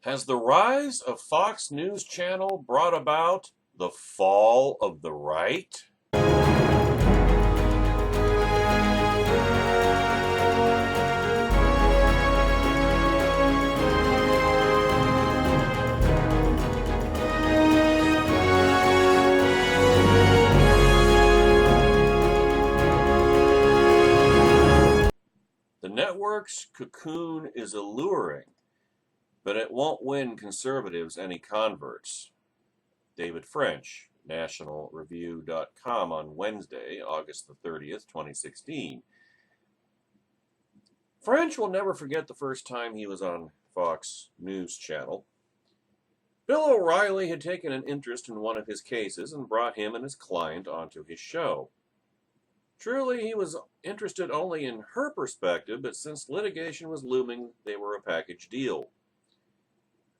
Has the rise of Fox News Channel brought about the fall of the right? The network's cocoon is alluring, but it won't win conservatives any converts. David French, nationalreview.com on Wednesday, August the 30th, 2016. French will never forget the first time he was on Fox News Channel. Bill O'Reilly had taken an interest in one of his cases and brought him and his client onto his show. Truly, he was interested only in her perspective, but since litigation was looming, they were a package deal.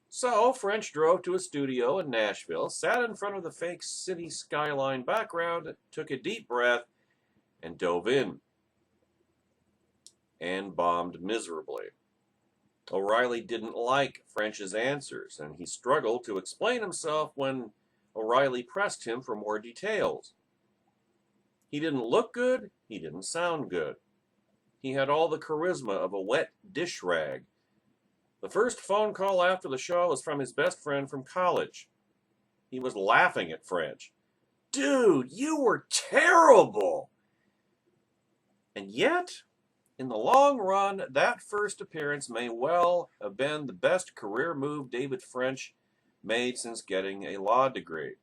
So, French drove to a studio in Nashville, sat in front of the fake city skyline background, took a deep breath, and dove in. And bombed miserably. O'Reilly didn't like French's answers, and he struggled to explain himself when O'Reilly pressed him for more details. He didn't look good, he didn't sound good. He had all the charisma of a wet dish rag. The first phone call after the show was from his best friend from college. He was laughing at French. "Dude, you were terrible!" And yet, in the long run, that first appearance may well have been the best career move David French made since getting a law degree.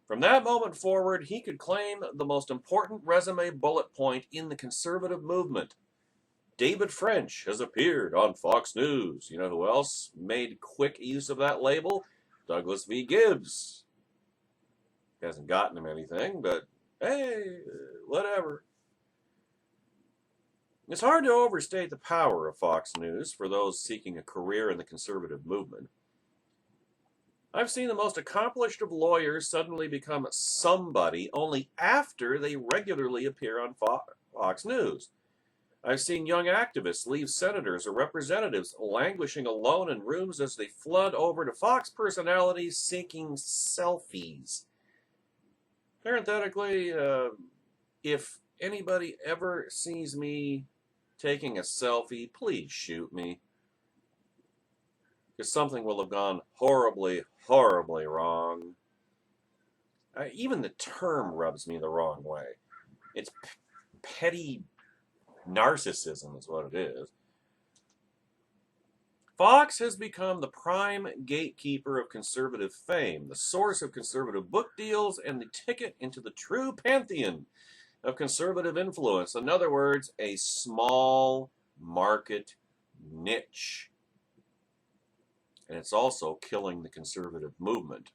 From that moment forward, he could claim the most important resume bullet point in the conservative movement. David French has appeared on Fox News. You know who else made quick use of that label? Douglas V. Gibbs. Hasn't gotten him anything, but hey, whatever. It's hard to overstate the power of Fox News for those seeking a career in the conservative movement. I've seen the most accomplished of lawyers suddenly become somebody only after they regularly appear on Fox News. I've seen young activists leave senators or representatives languishing alone in rooms as they flood over to Fox personalities seeking selfies. Parenthetically, if anybody ever sees me taking a selfie, please shoot me. Because something will have gone horribly, horribly wrong. Even the term rubs me the wrong way. It's petty narcissism is what it is. Fox has become the prime gatekeeper of conservative fame, the source of conservative book deals, and the ticket into the true pantheon of conservative influence. In other words, a small market niche. And it's also killing the conservative movement.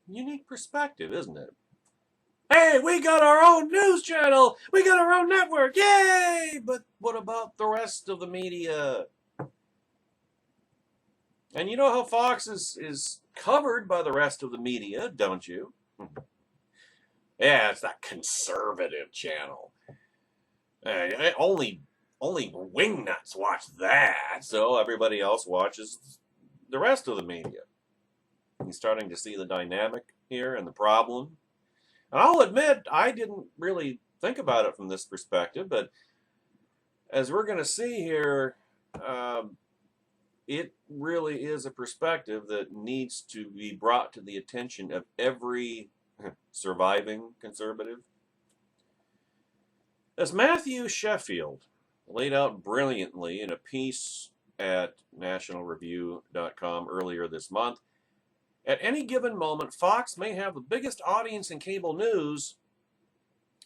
Unique perspective, isn't it? Hey, we got our own news channel! We got our own network! Yay! But what about the rest of the media? And you know how Fox is covered by the rest of the media, don't you? Yeah, it's that conservative channel. Only wingnuts watch that, so everybody else watches the rest of the media. He's starting to see the dynamic here and the problem. And I'll admit, I didn't really think about it from this perspective, but as we're going to see here, it really is a perspective that needs to be brought to the attention of every surviving conservative. As Matthew Sheffield laid out brilliantly in a piece at nationalreview.com earlier this month, at any given moment, Fox may have the biggest audience in cable news,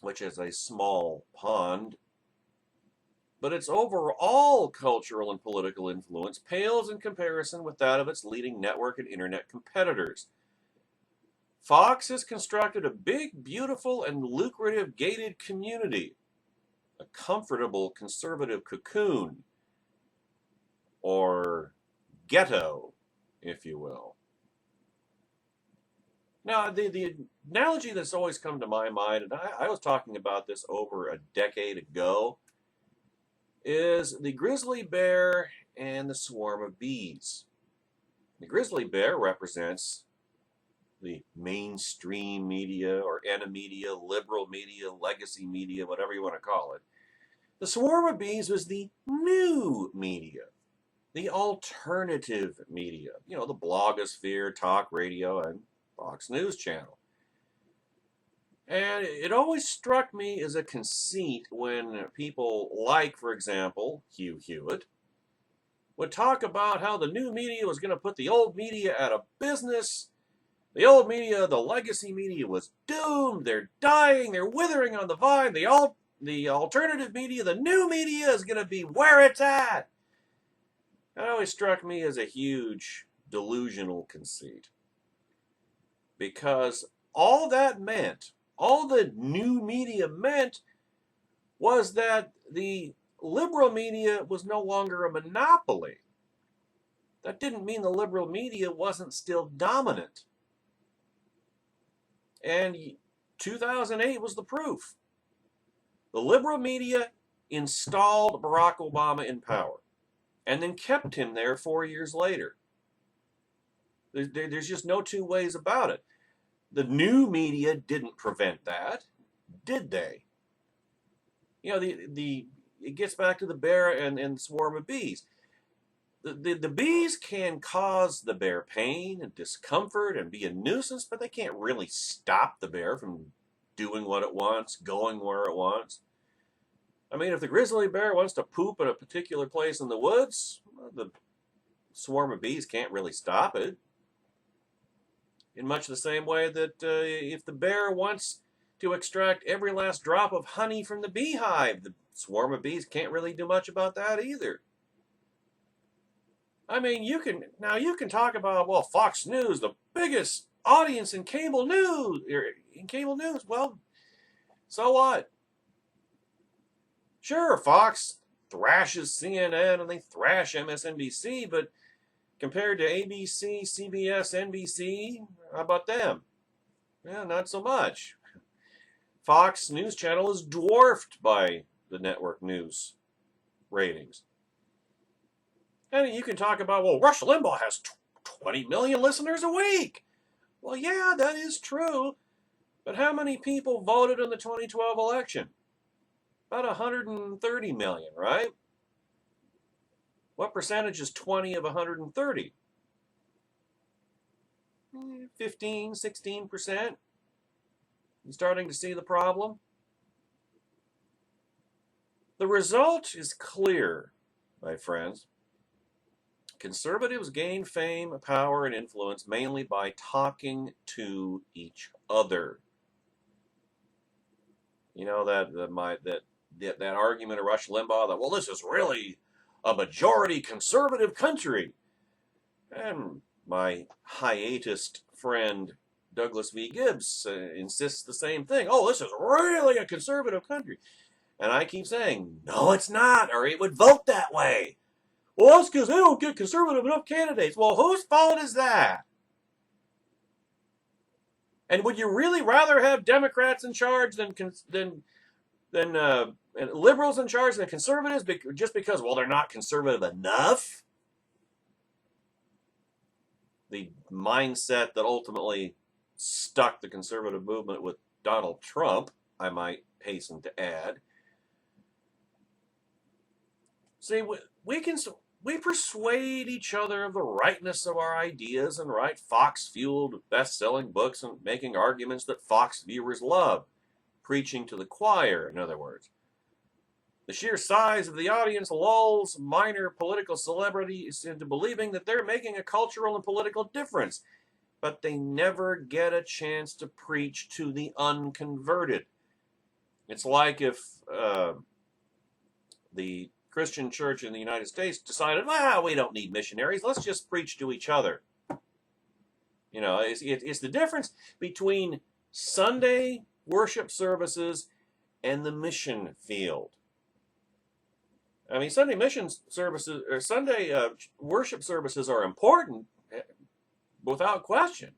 which is a small pond, but its overall cultural and political influence pales in comparison with that of its leading network and internet competitors. Fox has constructed a big, beautiful, and lucrative gated community, a comfortable conservative cocoon, or ghetto, if you will. Now, the analogy that's always come to my mind, and I was talking about this over a decade ago, is the grizzly bear and the swarm of bees. The grizzly bear represents the mainstream media or media, liberal media, legacy media, whatever you want to call it. The swarm of bees was the new media, the alternative media, the blogosphere, talk radio, and Fox News Channel. And it always struck me as a conceit when people like, for example, Hugh Hewitt, would talk about how the new media was going to put the old media out of business. The old media, the legacy media, was doomed. They're dying. They're withering on the vine. The alternative media, the new media, is going to be where it's at. That always struck me as a huge delusional conceit. Because all that meant, all the new media meant, was that the liberal media was no longer a monopoly. That didn't mean the liberal media wasn't still dominant. And 2008 was the proof. The liberal media installed Barack Obama in power and then kept him there 4 years later. There's just no two ways about it. The new media didn't prevent that, did they? It gets back to the bear and the swarm of bees. The bees can cause the bear pain and discomfort and be a nuisance, but they can't really stop the bear from doing what it wants, going where it wants. I mean, if the grizzly bear wants to poop in a particular place in the woods, the swarm of bees can't really stop it. In much the same way that if the bear wants to extract every last drop of honey from the beehive, the swarm of bees can't really do much about that either. I mean, you can talk about, well, Fox News, the biggest audience in cable news. Well, so what? Sure, Fox thrashes CNN and they thrash MSNBC, but compared to ABC, CBS, NBC, how about them? Yeah, not so much. Fox News Channel is dwarfed by the network news ratings. And you can talk about, well, Rush Limbaugh has 20 million listeners a week. Well, yeah, that is true. But how many people voted in the 2012 election? About 130 million, right? What percentage is 20 of 130? 15, 16%. You starting to see the problem? The result is clear, my friends. Conservatives gain fame, power, and influence mainly by talking to each other. You know that argument of Rush Limbaugh that, well, this is really a majority conservative country. And my hiatist friend Douglas V. Gibbs insists the same thing. Oh, this is really a conservative country. And I keep saying, no, it's not, or it would vote that way. Well, that's because they don't get conservative enough candidates. Well, whose fault is that? And would you really rather have Democrats in charge than liberals in charge than conservatives just because, well, they're not conservative enough? The mindset that ultimately stuck the conservative movement with Donald Trump, I might hasten to add. See, we persuade each other of the rightness of our ideas and write Fox-fueled best-selling books and making arguments that Fox viewers love. Preaching to the choir, in other words. The sheer size of the audience lulls minor political celebrities into believing that they're making a cultural and political difference, but they never get a chance to preach to the unconverted. It's like if the Christian church in the United States decided, well, we don't need missionaries, let's just preach to each other. You know, it's the difference between Sunday worship services and the mission field. I mean, Sunday mission services or Sunday worship services are important, without question.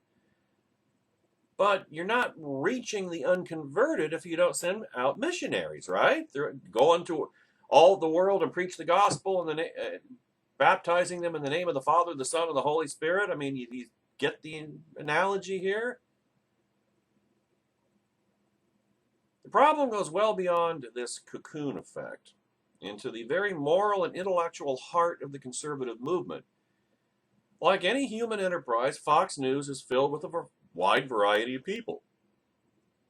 But you're not reaching the unconverted if you don't send out missionaries, right? They're going to all the world and preach the gospel and baptizing them in the name of the Father, the Son, and the Holy Spirit. I mean, you get the analogy here? The problem goes well beyond this cocoon effect into the very moral and intellectual heart of the conservative movement. Like any human enterprise, Fox News is filled with a wide variety of people.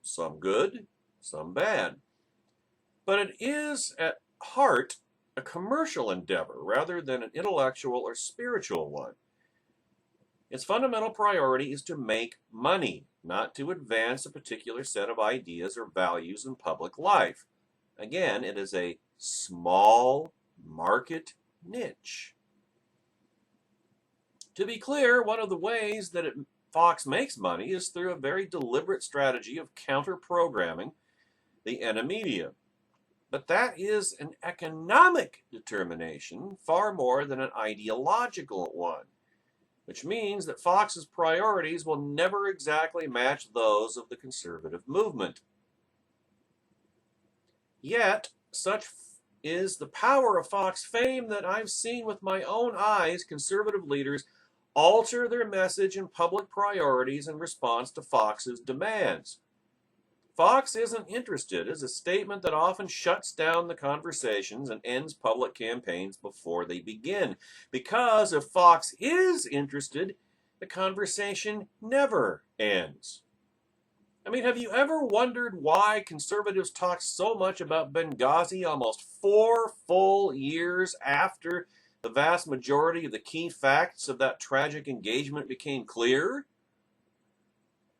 Some good, some bad. But it is, at heart, a commercial endeavor rather than an intellectual or spiritual one. Its fundamental priority is to make money, not to advance a particular set of ideas or values in public life. Again, it is a small market niche. To be clear, one of the ways that Fox makes money is through a very deliberate strategy of counter-programming the media. But that is an economic determination far more than an ideological one, which means that Fox's priorities will never exactly match those of the conservative movement. Yet, such is the power of Fox fame that I've seen with my own eyes conservative leaders alter their message and public priorities in response to Fox's demands. Fox isn't interested is a statement that often shuts down the conversations and ends public campaigns before they begin. Because if Fox is interested, the conversation never ends. I mean, have you ever wondered why conservatives talk so much about Benghazi almost 4 full years after the vast majority of the key facts of that tragic engagement became clear?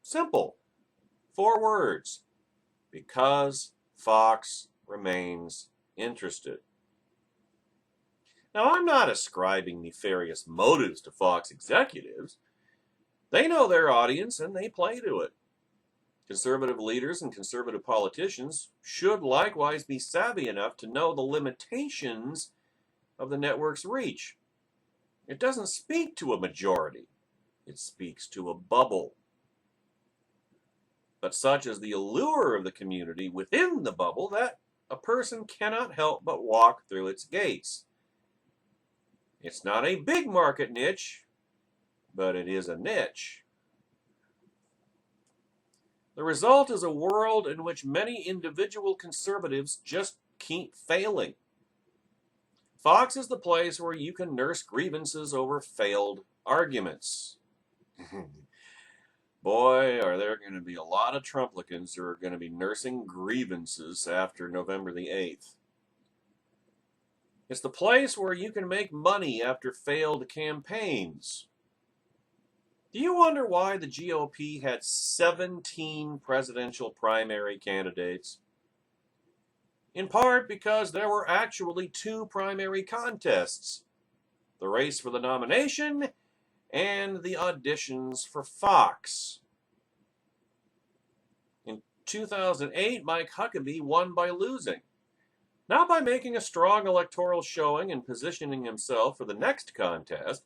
Simple. 4 words. Because Fox remains interested. Now, I'm not ascribing nefarious motives to Fox executives. They know their audience and they play to it. Conservative leaders and conservative politicians should likewise be savvy enough to know the limitations of the network's reach. It doesn't speak to a majority. It speaks to a bubble. But such is the allure of the community within the bubble that a person cannot help but walk through its gates. It's not a big market niche, but it is a niche. The result is a world in which many individual conservatives just keep failing. Fox is the place where you can nurse grievances over failed arguments. Boy, are there going to be a lot of Trumplicans who are going to be nursing grievances after November the 8th. It's the place where you can make money after failed campaigns. Do you wonder why the GOP had 17 presidential primary candidates? In part because there were actually 2 primary contests, the race for the nomination and the auditions for Fox. In 2008, Mike Huckabee won by losing, not by making a strong electoral showing and positioning himself for the next contest,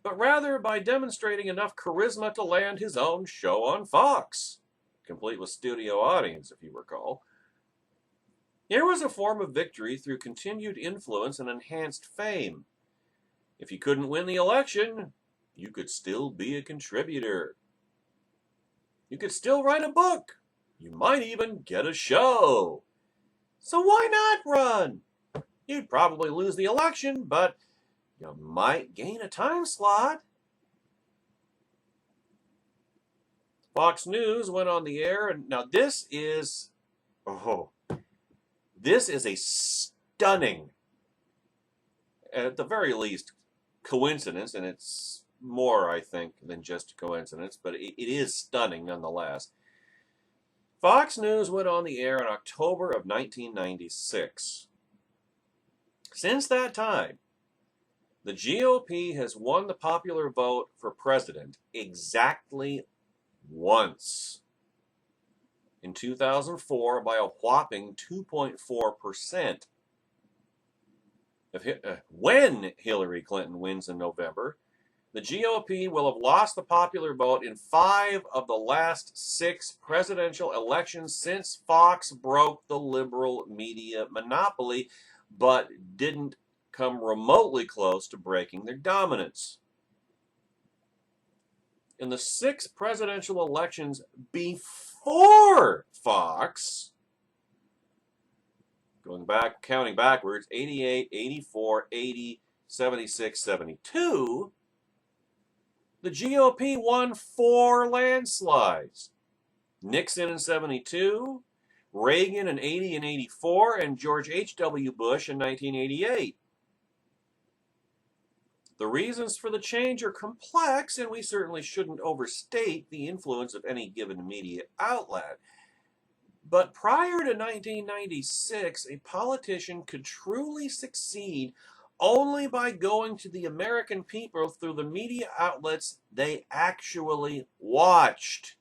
but rather by demonstrating enough charisma to land his own show on Fox, complete with studio audience, if you recall. Here was a form of victory through continued influence and enhanced fame. If you couldn't win the election, you could still be a contributor. You could still write a book. You might even get a show. So why not run? You'd probably lose the election, but you might gain a time slot. Fox News went on the air, and now this is a stunning, at the very least, coincidence, and it's more, I think, than just a coincidence, but it is stunning nonetheless. Fox News went on the air in October of 1996. Since that time, the GOP has won the popular vote for president exactly once. In 2004 by a whopping 2.4%. When Hillary Clinton wins in November, the GOP will have lost the popular vote in 5 of the last 6 presidential elections since Fox broke the liberal media monopoly, but didn't come remotely close to breaking their dominance. In the 6 presidential elections before Fox, counting backwards, 88, 84, 80, 76, 72, the GOP won 4 landslides. Nixon in 72, Reagan in 80 and 84, and George H.W. Bush in 1988. The reasons for the change are complex, and we certainly shouldn't overstate the influence of any given media outlet. But prior to 1996, a politician could truly succeed only by going to the American people through the media outlets they actually watched,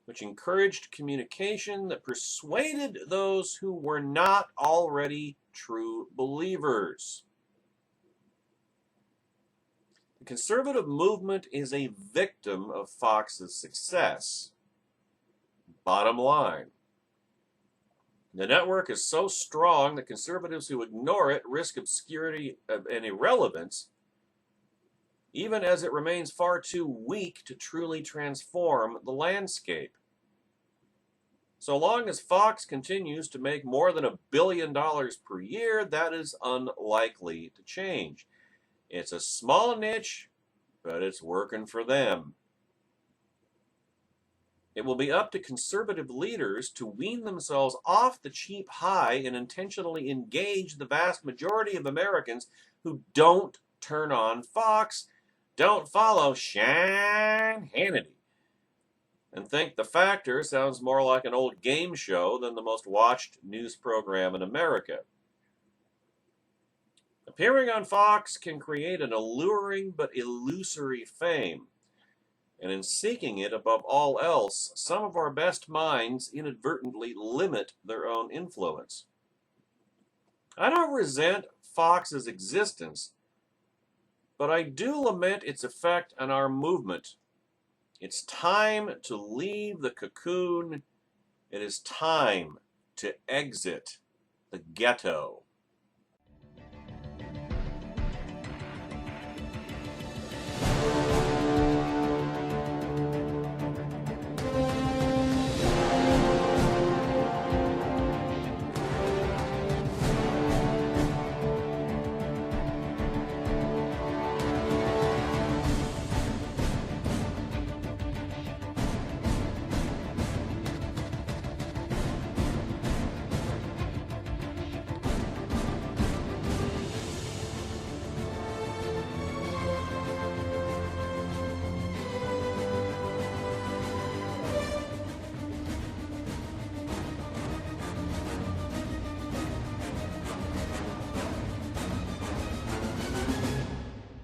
which encouraged communication that persuaded those who were not already true believers. The conservative movement is a victim of Fox's success. Bottom line, the network is so strong that conservatives who ignore it risk obscurity and irrelevance, even as it remains far too weak to truly transform the landscape. So long as Fox continues to make more than $1 billion per year, that is unlikely to change. It's a small niche, but it's working for them. It will be up to conservative leaders to wean themselves off the cheap high and intentionally engage the vast majority of Americans who don't turn on Fox, don't follow Sean Hannity, and think The Factor sounds more like an old game show than the most watched news program in America. Appearing on Fox can create an alluring but illusory fame. And in seeking it above all else, some of our best minds inadvertently limit their own influence. I don't resent Fox's existence, but I do lament its effect on our movement. It's time to leave the cocoon. It is time to exit the ghetto.